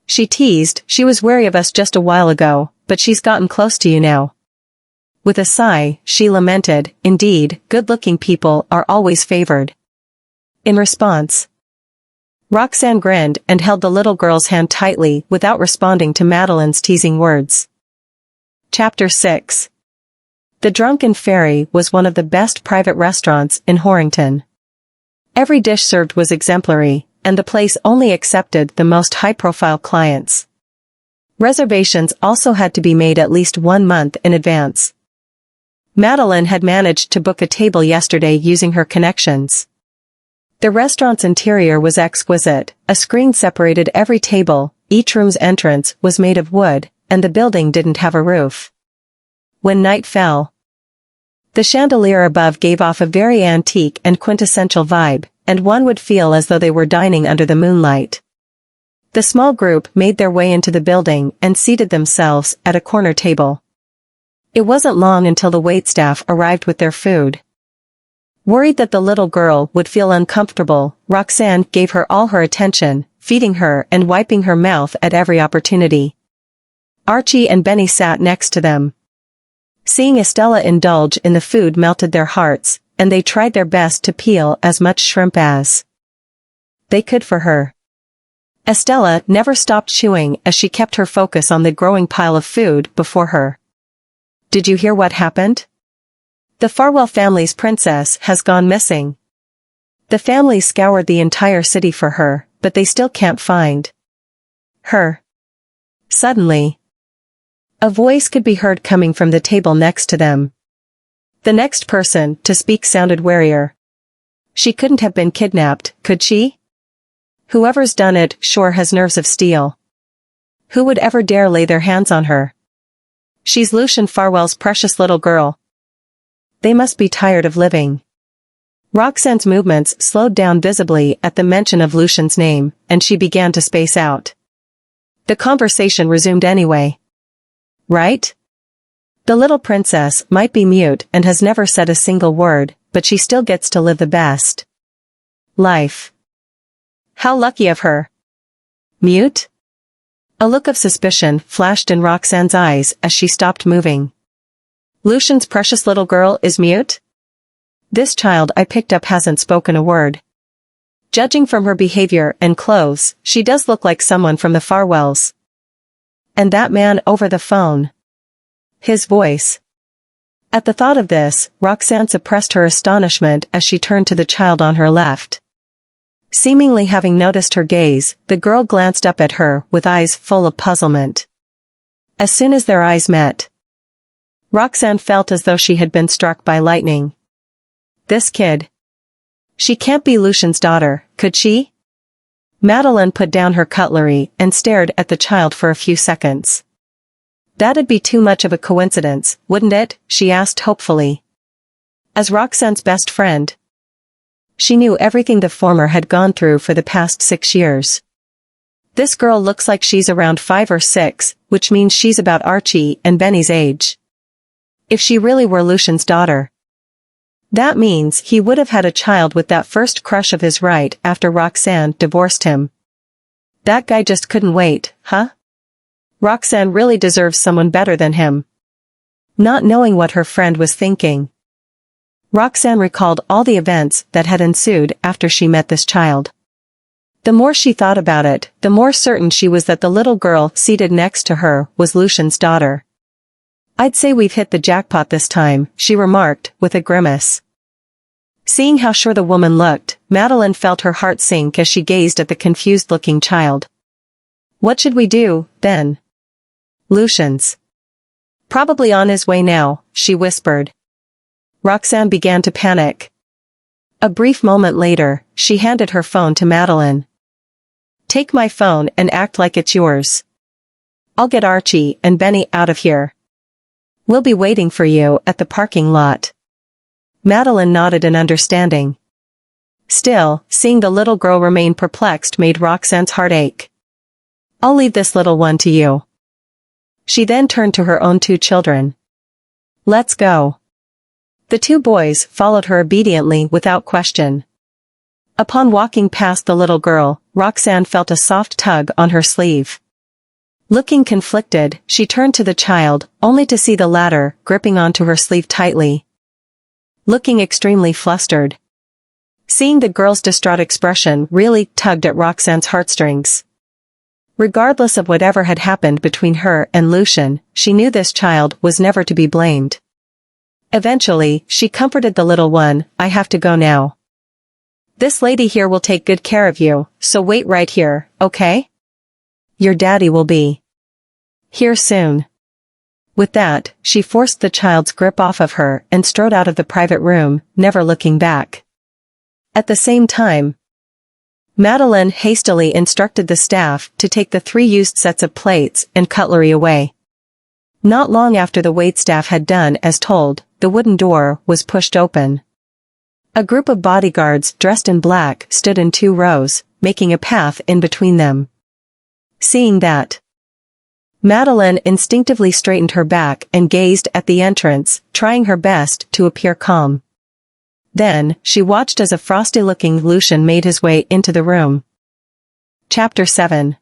Speaker 1: She teased, she was wary of us just a while ago, but she's gotten close to you now. With a sigh, she lamented, indeed, good-looking people are always favored. In response, Roxanne grinned and held the little girl's hand tightly without responding to Madeline's teasing words. Chapter 6. The Drunken Fairy was one of the best private restaurants in Horrington. Every dish served was exemplary, and the place only accepted the most high-profile clients. Reservations also had to be made at least 1 month in advance. Madeline had managed to book a table yesterday using her connections. The restaurant's interior was exquisite, a screen separated every table, each room's entrance was made of wood, and the building didn't have a roof. When night fell, the chandelier above gave off a very antique and quintessential vibe, and one would feel as though they were dining under the moonlight. The small group made their way into the building and seated themselves at a corner table. It wasn't long until the waitstaff arrived with their food. Worried that the little girl would feel uncomfortable, Roxanne gave her all her attention, feeding her and wiping her mouth at every opportunity. Archie and Benny sat next to them. Seeing Estella indulge in the food melted their hearts, and they tried their best to peel as much shrimp as they could for her. Estella never stopped chewing as she kept her focus on the growing pile of food before her. Did you hear what happened? The Farwell family's princess has gone missing. The family scoured the entire city for her, but they still can't find her. Suddenly, a voice could be heard coming from the table next to them. The next person to speak sounded warier. She couldn't have been kidnapped, could she? Whoever's done it sure has nerves of steel. Who would ever dare lay their hands on her? She's Lucian Farwell's precious little girl. They must be tired of living. Roxanne's movements slowed down visibly at the mention of Lucian's name, and she began to space out. The conversation resumed anyway. Right? The little princess might be mute and has never said a single word, but she still gets to live the best life. How lucky of her. Mute? A look of suspicion flashed in Roxanne's eyes as she stopped moving. Lucian's precious little girl is mute? This child I picked up hasn't spoken a word. Judging from her behavior and clothes, she does look like someone from the Farwells. And that man over the phone. His voice. At the thought of this, Roxanne suppressed her astonishment as she turned to the child on her left. Seemingly having noticed her gaze, the girl glanced up at her with eyes full of puzzlement. As soon as their eyes met, Roxanne felt as though she had been struck by lightning. This kid. She can't be Lucian's daughter, could she? Madeline put down her cutlery and stared at the child for a few seconds. That'd be too much of a coincidence, wouldn't it? She asked hopefully. As Roxanne's best friend, she knew everything the former had gone through for the past 6 years. This girl looks like she's around 5 or 6, which means she's about Archie and Benny's age. If she really were Lucian's daughter, that means he would have had a child with that first crush of his right after Roxanne divorced him. That guy just couldn't wait, huh? Roxanne really deserves someone better than him. not knowing what her friend was thinking. Roxanne recalled all the events that had ensued after she met this child. The more she thought about it, the more certain she was that the little girl seated next to her was Lucian's daughter. "I'd say we've hit the jackpot this time," she remarked, with a grimace. Seeing how sure the woman looked, Madeline felt her heart sink as she gazed at the confused-looking child. "What should we do, then?" "Lucian's probably on his way now," she whispered. Roxanne began to panic. A brief moment later, she handed her phone to Madeline. "Take my phone and act like it's yours. I'll get Archie and Benny out of here. We'll be waiting for you at the parking lot." Madeline nodded in understanding. Still, seeing the little girl remain perplexed made Roxanne's heart ache. "I'll leave this little one to you." She then turned to her own 2 children. "Let's go." The 2 boys followed her obediently without question. Upon walking past the little girl, Roxanne felt a soft tug on her sleeve. Looking conflicted, she turned to the child, only to see the latter gripping onto her sleeve tightly. Looking extremely flustered. Seeing the girl's distraught expression really tugged at Roxanne's heartstrings. Regardless of whatever had happened between her and Lucian, she knew this child was never to be blamed. Eventually, she comforted the little one. "I have to go now. This lady here will take good care of you, so wait right here, okay? Your daddy will be here soon." With that, she forced the child's grip off of her and strode out of the private room, never looking back. At the same time, Madeline hastily instructed the staff to take the 3 used sets of plates and cutlery away. Not long after the waitstaff had done as told, the wooden door was pushed open. A group of bodyguards dressed in black stood in 2 rows, making a path in between them. Seeing that, Madeline instinctively straightened her back and gazed at the entrance, trying her best to appear calm. Then, she watched as a frosty-looking Lucian made his way into the room. Chapter 7.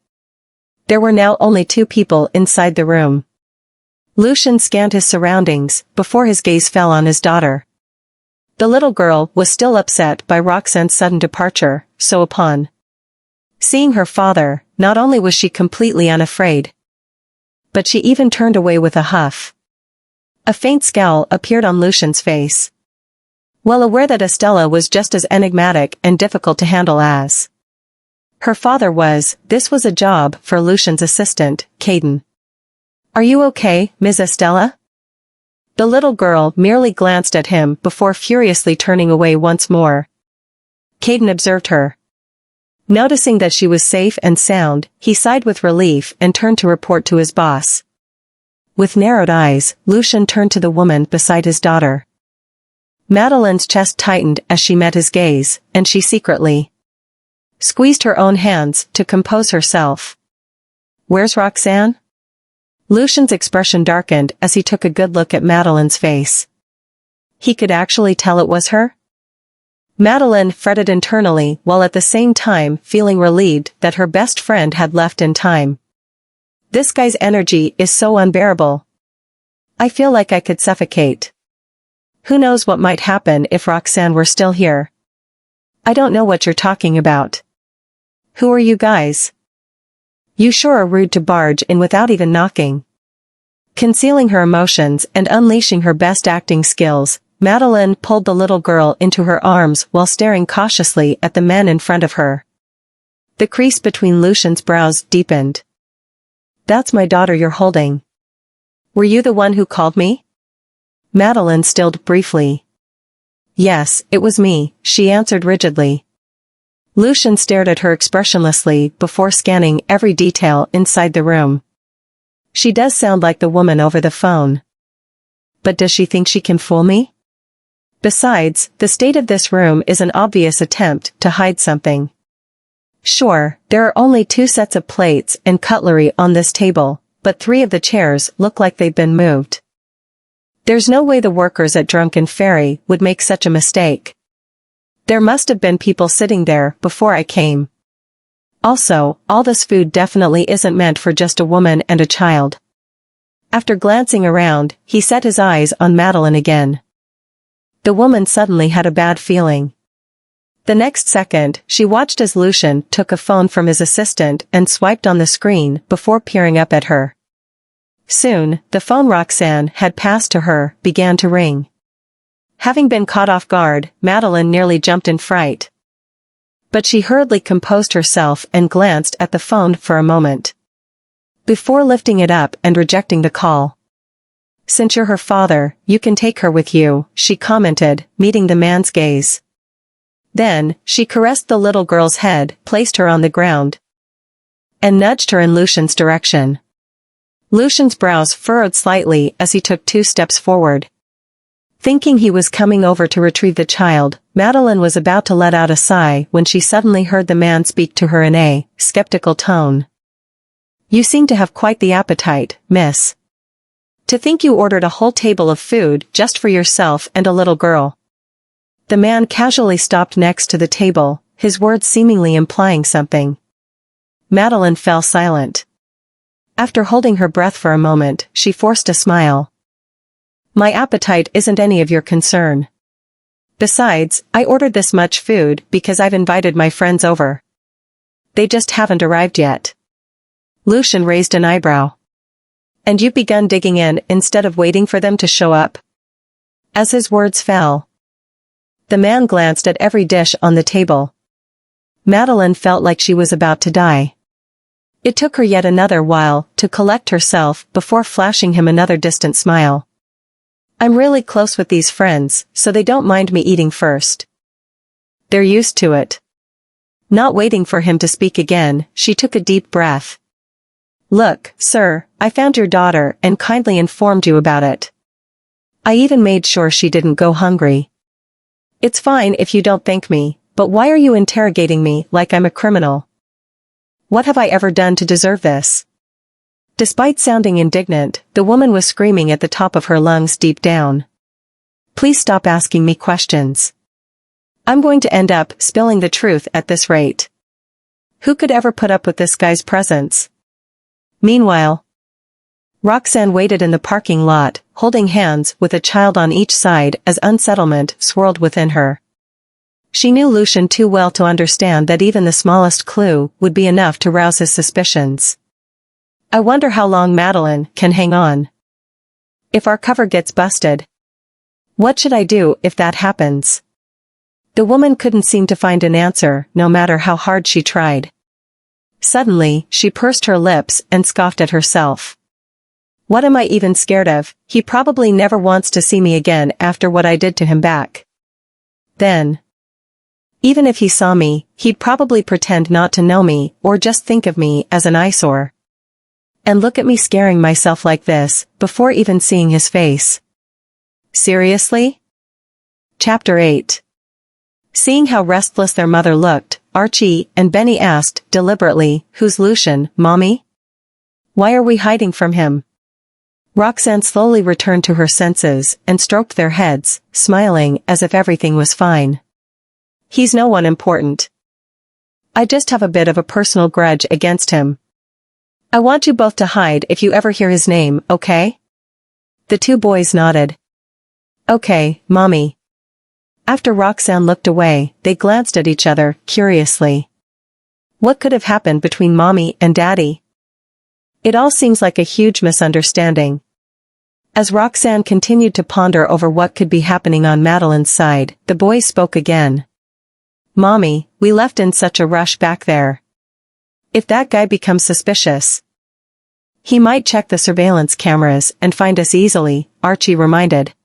Speaker 1: There were now only 2 people inside the room. Lucian scanned his surroundings before his gaze fell on his daughter. The little girl was still upset by Roxanne's sudden departure, so upon seeing her father, not only was she completely unafraid, but she even turned away with a huff. A faint scowl appeared on Lucian's face. Well aware that Estella was just as enigmatic and difficult to handle as her father was, this was a job for Lucian's assistant, Caden. "Are you okay, Ms. Estella?" The little girl merely glanced at him before furiously turning away once more. Caden observed her. Noticing that she was safe and sound, he sighed with relief and turned to report to his boss. With narrowed eyes, Lucian turned to the woman beside his daughter. Madeline's chest tightened as she met his gaze, and she secretly squeezed her own hands to compose herself. "Where's Roxanne?" Lucian's expression darkened as he took a good look at Madeline's face. He could actually tell it was her? Madeline fretted internally while at the same time feeling relieved that her best friend had left in time. This guy's energy is so unbearable. I feel like I could suffocate. Who knows what might happen if Roxanne were still here? I don't know what you're talking about. Who are you guys? You sure are rude to barge in without even knocking. Concealing her emotions and unleashing her best acting skills, Madeline pulled the little girl into her arms while staring cautiously at the men in front of her. The crease between Lucian's brows deepened. That's my daughter you're holding. Were you the one who called me? Madeline stilled briefly. Yes, it was me, she answered rigidly. Lucian stared at her expressionlessly before scanning every detail inside the room. She does sound like the woman over the phone. But does she think she can fool me? Besides, the state of this room is an obvious attempt to hide something. Sure, there are only 2 sets of plates and cutlery on this table, but 3 of the chairs look like they've been moved. There's no way the workers at Drunken Fairy would make such a mistake. There must have been people sitting there before I came. Also, all this food definitely isn't meant for just a woman and a child. After glancing around, he set his eyes on Madeline again. The woman suddenly had a bad feeling. The next second, she watched as Lucian took a phone from his assistant and swiped on the screen before peering up at her. Soon, the phone Roxanne had passed to her began to ring. Having been caught off guard, Madeline nearly jumped in fright. But she hurriedly composed herself and glanced at the phone for a moment, before lifting it up and rejecting the call. "Since you're her father, you can take her with you," she commented, meeting the man's gaze. Then, she caressed the little girl's head, placed her on the ground, and nudged her in Lucian's direction. Lucian's brows furrowed slightly as he took 2 steps forward. Thinking he was coming over to retrieve the child, Madeline was about to let out a sigh when she suddenly heard the man speak to her in a skeptical tone. "You seem to have quite the appetite, miss. To think you ordered a whole table of food just for yourself and a little girl." The man casually stopped next to the table, his words seemingly implying something. Madeline fell silent. After holding her breath for a moment, she forced a smile. "My appetite isn't any of your concern. Besides, I ordered this much food because I've invited my friends over. They just haven't arrived yet." Lucian raised an eyebrow. "And you've begun digging in instead of waiting for them to show up?" As his words fell, the man glanced at every dish on the table. Madeline felt like she was about to die. It took her yet another while to collect herself before flashing him another distant smile. "I'm really close with these friends, so they don't mind me eating first. They're used to it." Not waiting for him to speak again, she took a deep breath. "Look, sir, I found your daughter and kindly informed you about it. I even made sure she didn't go hungry. It's fine if you don't thank me, but why are you interrogating me like I'm a criminal? What have I ever done to deserve this?" Despite sounding indignant, the woman was screaming at the top of her lungs deep down. "Please stop asking me questions. I'm going to end up spilling the truth at this rate. Who could ever put up with this guy's presence?" Meanwhile, Roxanne waited in the parking lot, holding hands with a child on each side as unsettlement swirled within her. She knew Lucian too well to understand that even the smallest clue would be enough to rouse his suspicions. "I wonder how long Madeline can hang on. If our cover gets busted, what should I do if that happens?" The woman couldn't seem to find an answer, no matter how hard she tried. Suddenly, she pursed her lips and scoffed at herself. "What am I even scared of? He probably never wants to see me again after what I did to him back then. Even if he saw me, he'd probably pretend not to know me or just think of me as an eyesore. And look at me scaring myself like this, before even seeing his face. Seriously?" Chapter 8. Seeing how restless their mother looked, Archie and Benny asked deliberately, "Who's Lucian, Mommy? Why are we hiding from him?" Roxanne slowly returned to her senses and stroked their heads, smiling as if everything was fine. "He's no one important. I just have a bit of a personal grudge against him. I want you both to hide if you ever hear his name, okay?" The 2 boys nodded. "Okay, Mommy." After Roxanne looked away, they glanced at each other, curiously. What could have happened between Mommy and Daddy? It all seems like a huge misunderstanding. As Roxanne continued to ponder over what could be happening on Madeline's side, the boy spoke again. "Mommy, we left in such a rush back there. If that guy becomes suspicious, he might check the surveillance cameras and find us easily," Archie reminded.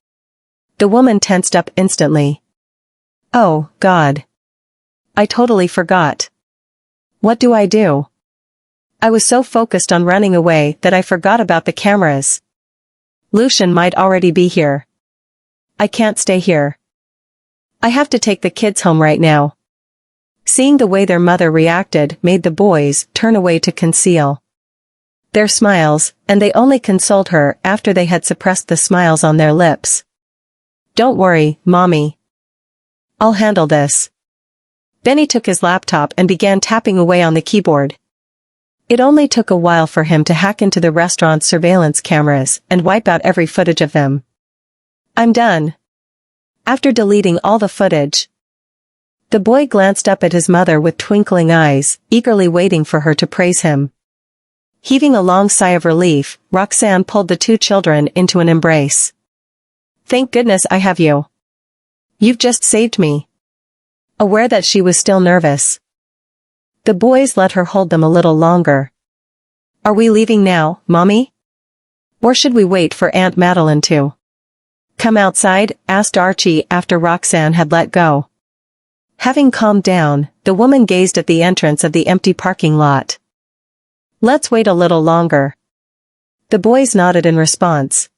Speaker 1: The woman tensed up instantly. "Oh, God. I totally forgot. What do I do? I was so focused on running away that I forgot about the cameras. Lucian might already be here. I can't stay here. I have to take the kids home right now." Seeing the way their mother reacted made the boys turn away to conceal their smiles, and they only consoled her after they had suppressed the smiles on their lips. "Don't worry, Mommy. I'll handle this." Benny took his laptop and began tapping away on the keyboard. It only took a while for him to hack into the restaurant's surveillance cameras and wipe out every footage of them. I'm done. After deleting all the footage, the boy glanced up at his mother with twinkling eyes, eagerly waiting for her to praise him. Heaving a long sigh of relief, Roxanne pulled the two children into an embrace. Thank goodness I have you. You've just saved me. Aware that she was still nervous, the boys let her hold them a little longer. Are we leaving now, Mommy? Or should we wait for Aunt Madeline to come outside? Asked Archie after Roxanne had let go. Having calmed down, the woman gazed at the entrance of the empty parking lot. Let's wait a little longer. The boys nodded in response.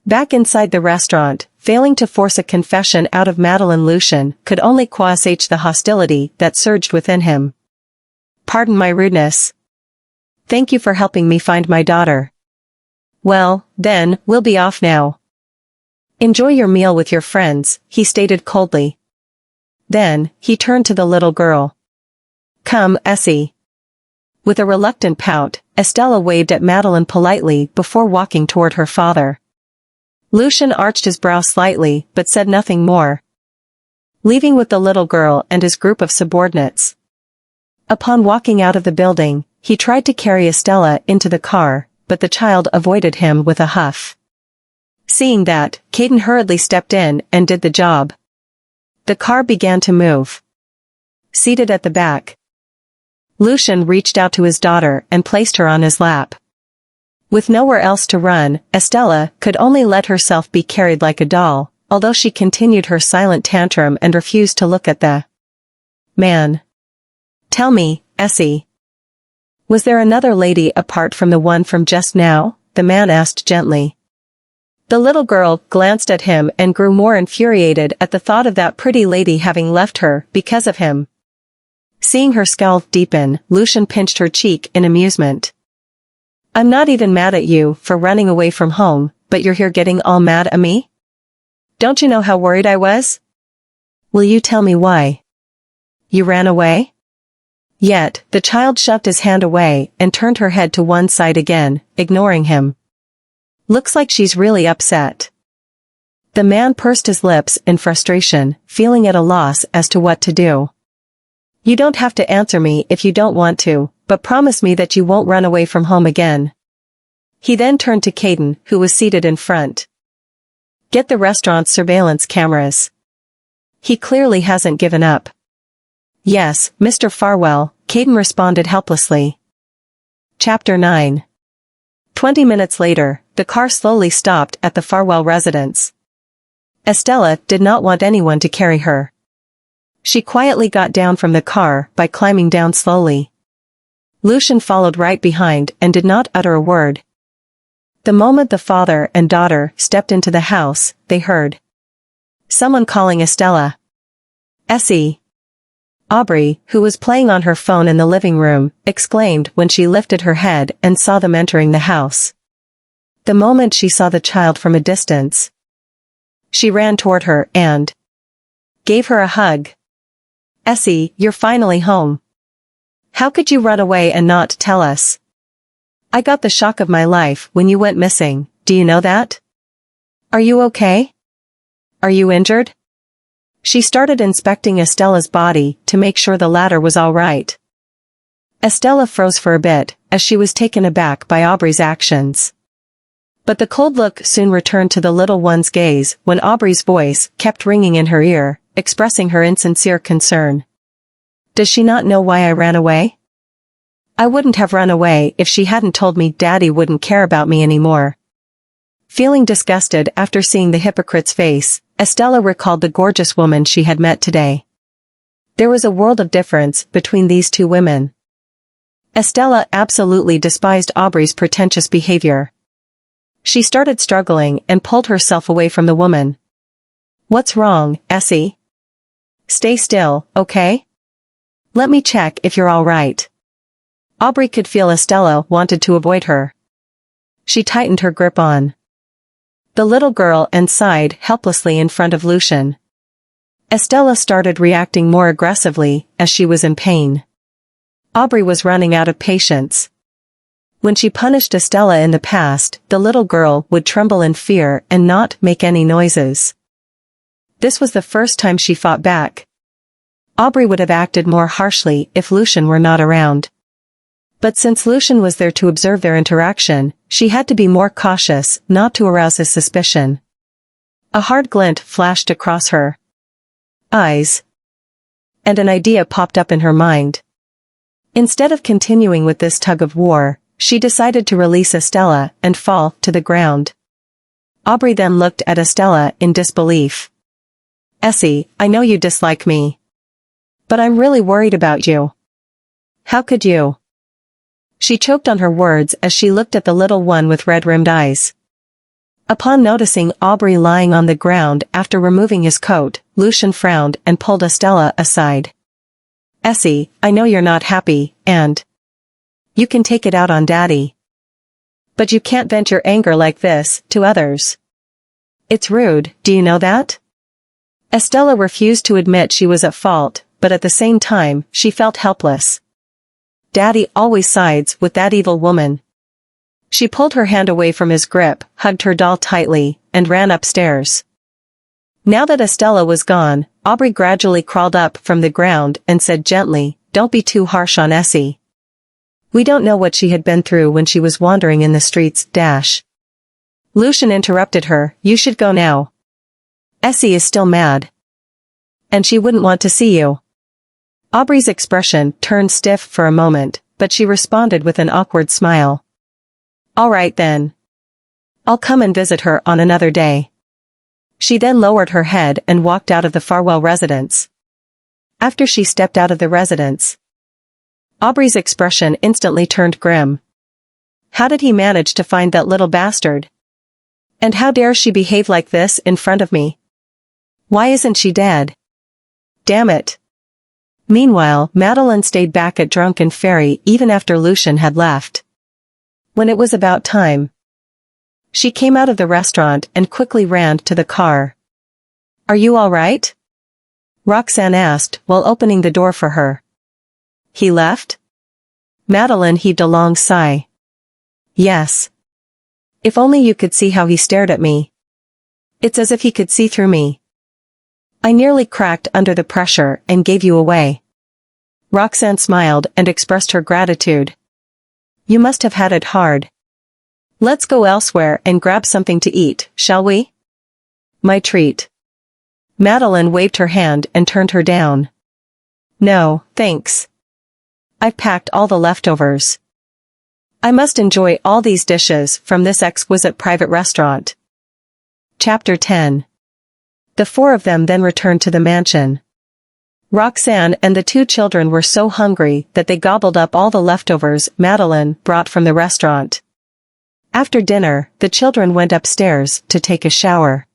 Speaker 1: Back inside the restaurant, failing to force a confession out of Madeline, Lucien could only assuage the hostility that surged within him. Pardon my rudeness. Thank you for helping me find my daughter. Well, then, we'll be off now. Enjoy your meal with your friends, he stated coldly. Then, he turned to the little girl. Come, Essie. With a reluctant pout, Estella waved at Madeline politely before walking toward her father. Lucien arched his brow slightly but said nothing more, leaving with the little girl and his group of subordinates. Upon walking out of the building, he tried to carry Estella into the car, but the child avoided him with a huff. Seeing that, Caden hurriedly stepped in and did the job. The car began to move. Seated at the back, Lucien reached out to his daughter and placed her on his lap. With nowhere else to run, Estella could only let herself be carried like a doll, although she continued her silent tantrum and refused to look at the man. Tell me, Essie. Was there another lady apart from the one from just now? The man asked gently. The little girl glanced at him and grew more infuriated at the thought of that pretty lady having left her because of him. Seeing her scowl deepen, Lucien pinched her cheek in amusement. I'm not even mad at you for running away from home, but you're here getting all mad at me? Don't you know how worried I was? Will you tell me why you ran away? Yet, the child shoved his hand away and turned her head to one side again, ignoring him. Looks like she's really upset. The man pursed his lips in frustration, feeling at a loss as to what to do. You don't have to answer me if you don't want to, but promise me that you won't run away from home again. He then turned to Caden, who was seated in front. Get the restaurant's surveillance cameras. He clearly hasn't given up. Yes, Mr. Farwell, Caden responded helplessly. Chapter 9. 20 minutes later, the car slowly stopped at the Farwell residence. Estella did not want anyone to carry her. She quietly got down from the car by climbing down slowly. Lucien followed right behind and did not utter a word. The moment the father and daughter stepped into the house, they heard someone calling Estella. Essie. Aubrey, who was playing on her phone in the living room, exclaimed when she lifted her head and saw them entering the house. The moment she saw the child from a distance, she ran toward her and gave her a hug. Essie, you're finally home. How could you run away and not tell us? I got the shock of my life when you went missing, do you know that? Are you okay? Are you injured? She started inspecting Estella's body to make sure the latter was all right. Estella froze for a bit, as she was taken aback by Aubrey's actions. But the cold look soon returned to the little one's gaze when Aubrey's voice kept ringing in her ear, expressing her insincere concern. Does she not know why I ran away? I wouldn't have run away if she hadn't told me Daddy wouldn't care about me anymore. Feeling disgusted after seeing the hypocrite's face, Estella recalled the gorgeous woman she had met today. There was a world of difference between these two women. Estella absolutely despised Aubrey's pretentious behavior. She started struggling and pulled herself away from the woman. What's wrong, Essie? Stay still, okay? Let me check if you're all right. Aubrey could feel Estella wanted to avoid her. She tightened her grip on the little girl and sighed helplessly in front of Lucien. Estella started reacting more aggressively as she was in pain. Aubrey was running out of patience. When she punished Estella in the past, the little girl would tremble in fear and not make any noises. This was the first time she fought back. Aubrey would have acted more harshly if Lucien were not around. But since Lucien was there to observe their interaction, she had to be more cautious not to arouse his suspicion. A hard glint flashed across her eyes, and an idea popped up in her mind. Instead of continuing with this tug of war, she decided to release Estella and fall to the ground. Aubrey then looked at Estella in disbelief. "Essie, I know you dislike me. But I'm really worried about you. How could you?" She choked on her words as she looked at the little one with red-rimmed eyes. Upon noticing Aubrey lying on the ground after removing his coat, Lucien frowned and pulled Estella aside. "Essie, I know you're not happy, and you can take it out on Daddy. But you can't vent your anger like this to others. It's rude, do you know that?" Estella refused to admit she was at fault, but at the same time, she felt helpless. Daddy always sides with that evil woman. She pulled her hand away from his grip, hugged her doll tightly, and ran upstairs. Now that Estella was gone, Aubrey gradually crawled up from the ground and said gently, "Don't be too harsh on Essie. We don't know what she had been through when she was wandering in the streets, dash." Lucien interrupted her, "You should go now. Essie is still mad. And she wouldn't want to see you." Aubrey's expression turned stiff for a moment, but she responded with an awkward smile. "All right then. I'll come and visit her on another day." She then lowered her head and walked out of the Farwell residence. After she stepped out of the residence, Aubrey's expression instantly turned grim. How did he manage to find that little bastard? And how dare she behave like this in front of me? Why isn't she dead? Damn it. Meanwhile, Madeline stayed back at Drunken Fairy even after Lucien had left. When it was about time, she came out of the restaurant and quickly ran to the car. "Are you all right?" Roxanne asked while opening the door for her. "He left?" Madeline heaved a long sigh. "Yes. If only you could see how he stared at me. It's as if he could see through me. I nearly cracked under the pressure and gave you away." Roxanne smiled and expressed her gratitude. "You must have had it hard. Let's go elsewhere and grab something to eat, shall we?" "My treat." Madeline waved her hand and turned her down. "No, thanks. I've packed all the leftovers. I must enjoy all these dishes from this exquisite private restaurant." Chapter 10. The four of them then returned to the mansion. Roxanne and the two children were so hungry that they gobbled up all the leftovers Madeline brought from the restaurant. After dinner, the children went upstairs to take a shower.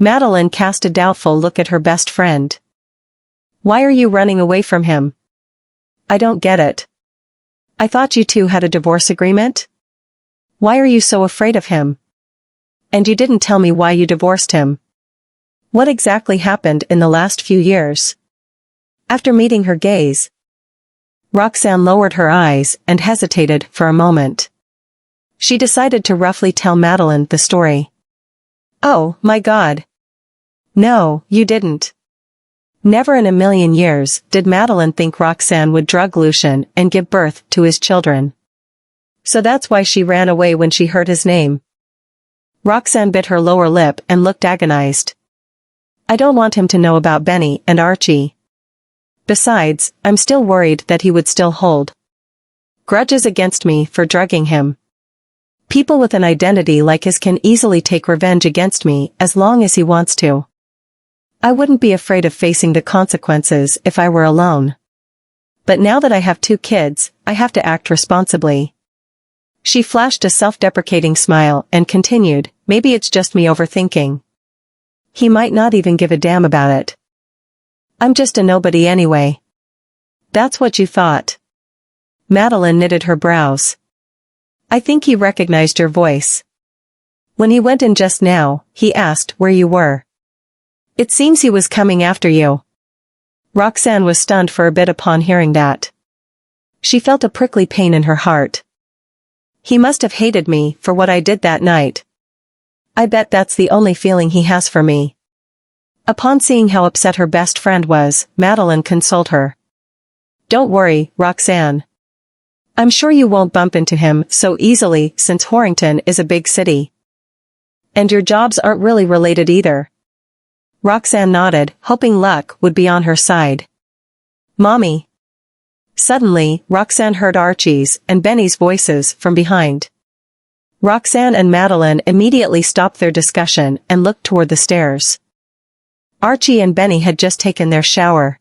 Speaker 1: Madeline cast a doubtful look at her best friend. "Why are you running away from him? I don't get it. I thought you two had a divorce agreement? Why are you so afraid of him? And you didn't tell me why you divorced him. What exactly happened in the last few years?" After meeting her gaze, Roxanne lowered her eyes and hesitated for a moment. She decided to roughly tell Madeline the story. "Oh, my God. No, you didn't." Never in a million years did Madeline think Roxanne would drug Lucien and give birth to his children. So that's why she ran away when she heard his name. Roxanne bit her lower lip and looked agonized. "I don't want him to know about Benny and Archie. Besides, I'm still worried that he would still hold grudges against me for drugging him. People with an identity like his can easily take revenge against me as long as he wants to. I wouldn't be afraid of facing the consequences if I were alone. But now that I have two kids, I have to act responsibly." She flashed a self-deprecating smile and continued, "Maybe it's just me overthinking. He might not even give a damn about it. I'm just a nobody anyway." "That's what you thought." Madeline knitted her brows. "I think he recognized your voice. When he went in just now, he asked where you were. It seems he was coming after you." Roxanne was stunned for a bit upon hearing that. She felt a prickly pain in her heart. He must have hated me for what I did that night. I bet that's the only feeling he has for me. Upon seeing how upset her best friend was, Madeline consoled her. Don't worry, Roxanne. I'm sure you won't bump into him so easily since Horrington is a big city. And your jobs aren't really related either. Roxanne nodded, hoping luck would be on her side. Mommy. Suddenly, Roxanne heard Archie's and Benny's voices from behind. Roxanne and Madeline immediately stopped their discussion and looked toward the stairs. Archie and Benny had just taken their shower.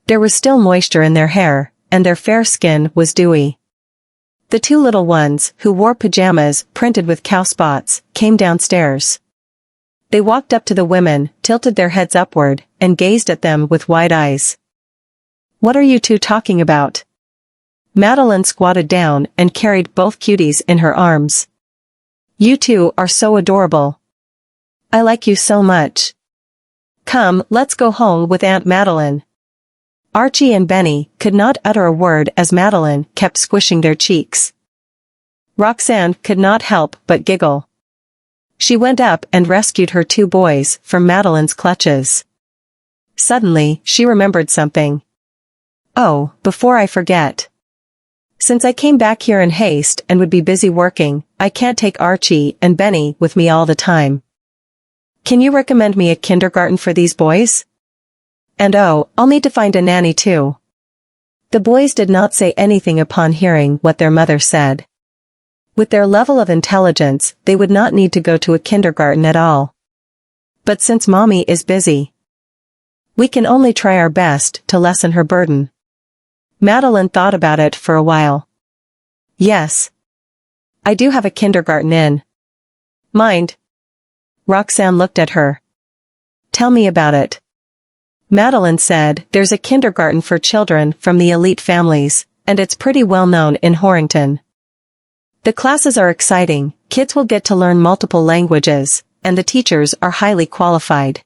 Speaker 1: There was still moisture in their hair, and their fair skin was dewy. The two little ones, who wore pajamas printed with cow spots, came downstairs. They walked up to the women, tilted their heads upward, and gazed at them with wide eyes. What are you two talking about? Madeline squatted down and carried both cuties in her arms. You two are so adorable. I like you so much. Come, let's go home with Aunt Madeline. Archie and Benny could not utter a word as Madeline kept squishing their cheeks. Roxanne could not help but giggle. She went up and rescued her two boys from Madeline's clutches. Suddenly, she remembered something. Oh, before I forget. Since I came back here in haste and would be busy working, I can't take Archie and Benny with me all the time. Can you recommend me a kindergarten for these boys? And oh, I'll need to find a nanny too. The boys did not say anything upon hearing what their mother said. With their level of intelligence, they would not need to go to a kindergarten at all. But since Mommy is busy, we can only try our best to lessen her burden. Madeline thought about it for a while. Yes. I do have a kindergarten in mind. Roxanne looked at her. Tell me about it. Madeline said, there's a kindergarten for children from the elite families, and it's pretty well known in Horrington. The classes are exciting, kids will get to learn multiple languages, and the teachers are highly qualified.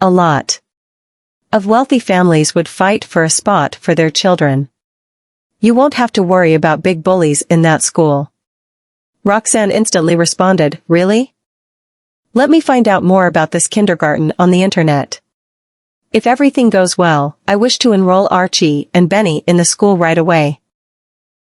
Speaker 1: A lot of wealthy families would fight for a spot for their children. You won't have to worry about big bullies in that school. Roxanne instantly responded, really? Let me find out more about this kindergarten on the internet. If everything goes well, I wish to enroll Archie and Benny in the school right away.